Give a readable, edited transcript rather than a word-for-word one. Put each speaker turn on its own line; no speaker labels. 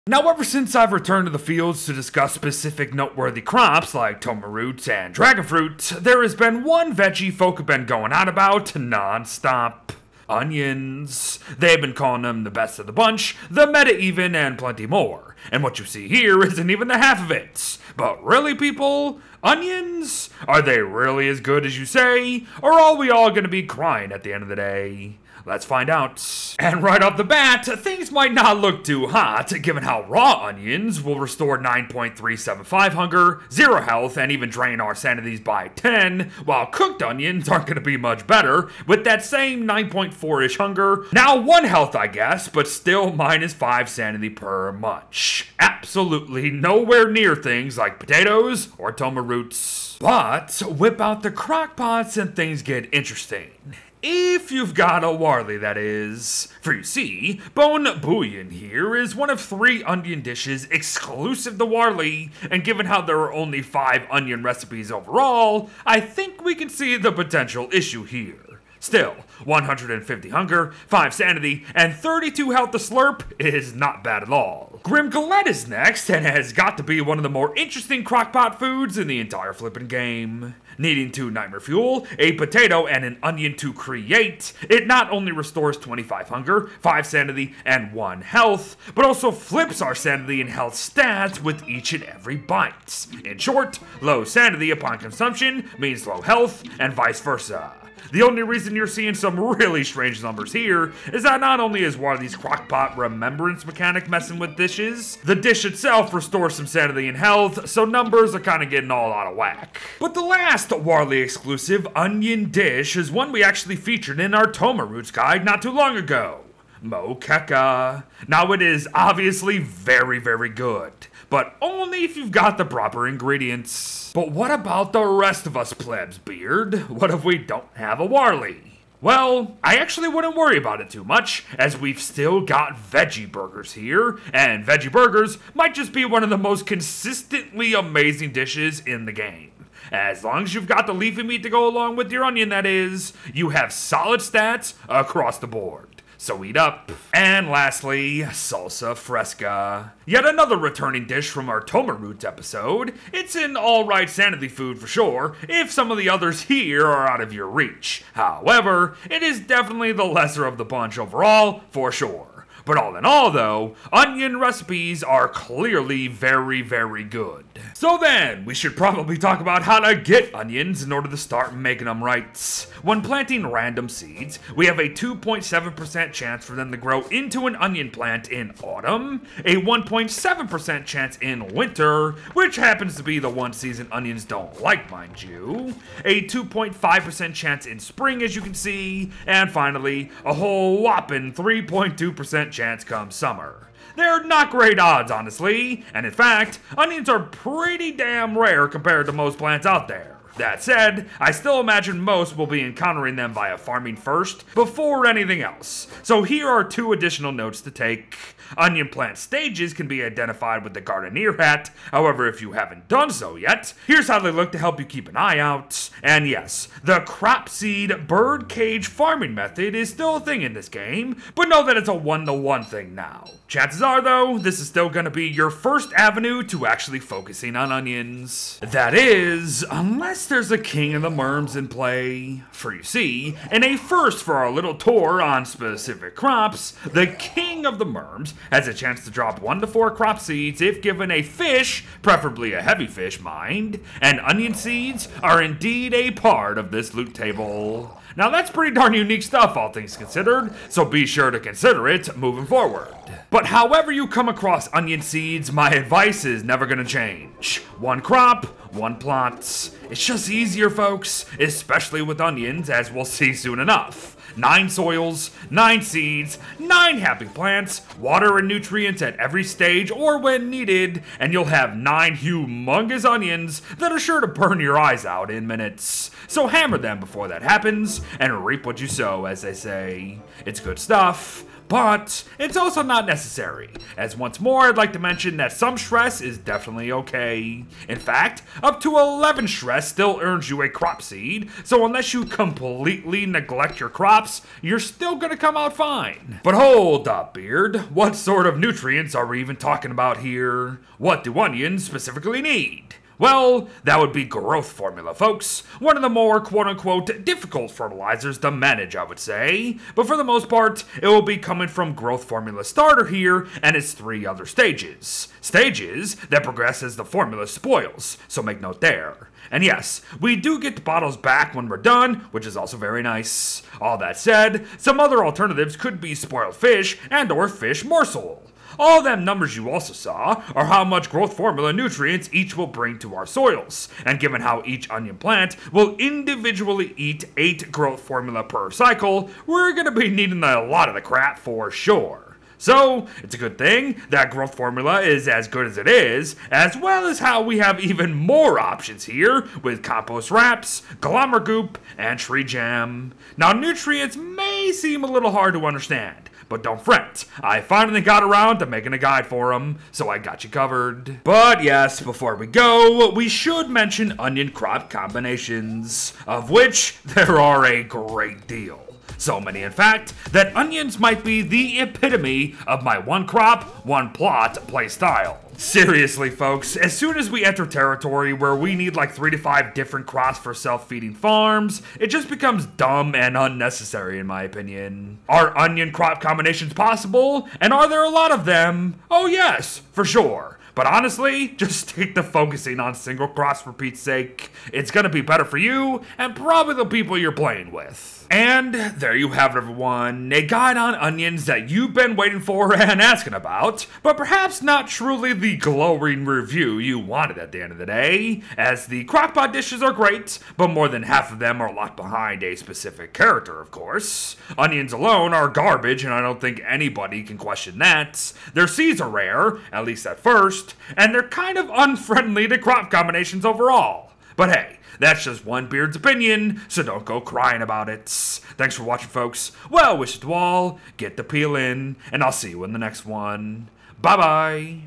Now, ever since I've returned to the fields to discuss specific noteworthy crops like toma roots and dragon fruit, there has been one veggie folk have been going on about non-stop. Onions. They've been calling them the best of the bunch, the meta even, and plenty more. And what you see here isn't even the half of it. But really, people? Onions? Are they really as good as you say? Or are we all gonna be crying at the end of the day? Let's find out. And right off the bat, things might not look too hot, given how raw onions will restore 9.375 hunger, 0 health, and even drain our sanities by 10, while cooked onions aren't going to be much better, with that same 9.4-ish hunger. Now 1 health, I guess, but still minus 5 sanity per munch. Absolutely nowhere near things like potatoes or toma roots. But whip out the crock pots and things get interesting. If you've got a Warley, that is. For you see, bone bouillon here is one of 3 onion dishes exclusive to Warley, and given how there are only 5 onion recipes overall, I think we can see the potential issue here. Still, 150 hunger, 5 sanity, and 32 health to slurp is not bad at all. Grim Galette is next, and has got to be one of the more interesting crockpot foods in the entire flippin' game. Needing 2 nightmare fuel, a potato, and an onion to create, it not only restores 25 hunger, 5 sanity, and 1 health, but also flips our sanity and health stats with each and every bite. In short, low sanity upon consumption means low health, and vice versa. The only reason you're seeing some really strange numbers here is that not only is Warley's crockpot remembrance mechanic messing with dishes, the dish itself restores some sanity and health, so numbers are kind of getting all out of whack. But the last Warley exclusive onion dish is one we actually featured in our Toma Roots guide not too long ago. Moqueca. Now it is obviously very, very good, but only if you've got the proper ingredients. But what about the rest of us plebs, Beard? What if we don't have a Warley? Well, I actually wouldn't worry about it too much, as we've still got veggie burgers here, and veggie burgers might just be one of the most consistently amazing dishes in the game. As long as you've got the leafy meat to go along with your onion, that is, you have solid stats across the board. So eat up. And lastly, salsa fresca. Yet another returning dish from our Toma Roots episode. It's an alright sanity food for sure, if some of the others here are out of your reach. However, it is definitely the lesser of the bunch overall, for sure. But all in all though, onion recipes are clearly very, very good. So then, we should probably talk about how to get onions in order to start making them right. When planting random seeds, we have a 2.7% chance for them to grow into an onion plant in autumn, a 1.7% chance in winter, which happens to be the one season onions don't like, mind you, a 2.5% chance in spring as you can see, and finally, a whole whopping 3.2% chance come summer. They're not great odds, honestly, and in fact, onions are pretty damn rare compared to most plants out there. That said, I still imagine most will be encountering them via farming first, before anything else. So here are 2 additional notes to take. Onion plant stages can be identified with the Gardener hat, however if you haven't done so yet, here's how they look to help you keep an eye out. And yes, the crop seed bird cage farming method is still a thing in this game, but know that it's a 1-to-1 thing now. Chances are though, this is still going to be your first avenue to actually focusing on onions. That is, unless there's a king of the merms in play. For you see, in a first for our little tour on specific crops, the king of the merms has a chance to drop 1 to 4 crop seeds if given a fish, preferably a heavy fish, mind, and onion seeds are indeed a part of this loot table. Now that's pretty darn unique stuff, all things considered, so be sure to consider it moving forward. But however you come across onion seeds, my advice is never gonna change. 1 crop, 1 plot. It's just easier, folks, especially with onions, as we'll see soon enough. 9 soils, 9 seeds, 9 happy plants, water and nutrients at every stage or when needed, and you'll have 9 humongous onions that are sure to burn your eyes out in minutes. So hammer them before that happens, and reap what you sow, as they say. It's good stuff. But it's also not necessary, as once more I'd like to mention that some stress is definitely okay. In fact, up to 11 stress still earns you a crop seed, so unless you completely neglect your crops, you're still gonna come out fine. But hold up, Beard, what sort of nutrients are we even talking about here? What do onions specifically need? Well, that would be growth formula, folks. One of the more quote-unquote difficult fertilizers to manage, I would say. But for the most part, it will be coming from growth formula starter here and its 3 other stages. Stages that progress as the formula spoils, so make note there. And yes, we do get the bottles back when we're done, which is also very nice. All that said, some other alternatives could be spoiled fish and or fish morsel. All them numbers you also saw are how much growth formula nutrients each will bring to our soils, and given how each onion plant will individually eat 8 growth formula per cycle, we're going to be needing a lot of the crap for sure. So, it's a good thing that growth formula is as good as it is, as well as how we have even more options here with compost wraps, glomer goop, and tree jam. Now, nutrients may seem a little hard to understand, but don't fret, I finally got around to making a guide for them, so I got you covered. But yes, before we go, we should mention onion crop combinations, of which there are a great deal. So many, in fact, that onions might be the epitome of my one crop, one plot play style. Seriously, folks, as soon as we enter territory where we need like 3 to 5 different crops for self-feeding farms, it just becomes dumb and unnecessary in my opinion. Are onion crop combinations possible? And are there a lot of them? Oh yes, for sure. But honestly, just stick to focusing on single crops for Pete's sake. It's gonna be better for you and probably the people you're playing with. And there you have it, everyone. A guide on onions that you've been waiting for and asking about, but perhaps not truly the glowing review you wanted at the end of the day, as the crockpot dishes are great, but more than half of them are locked behind a specific character, of course. Onions alone are garbage, and I don't think anybody can question that. Their seeds are rare, at least at first, and they're kind of unfriendly to crop combinations overall. But hey, that's just one Beard's opinion, so don't go crying about it. Thanks for watching, folks. Well wishes to all, get the peel in, and I'll see you in the next one. Bye-bye.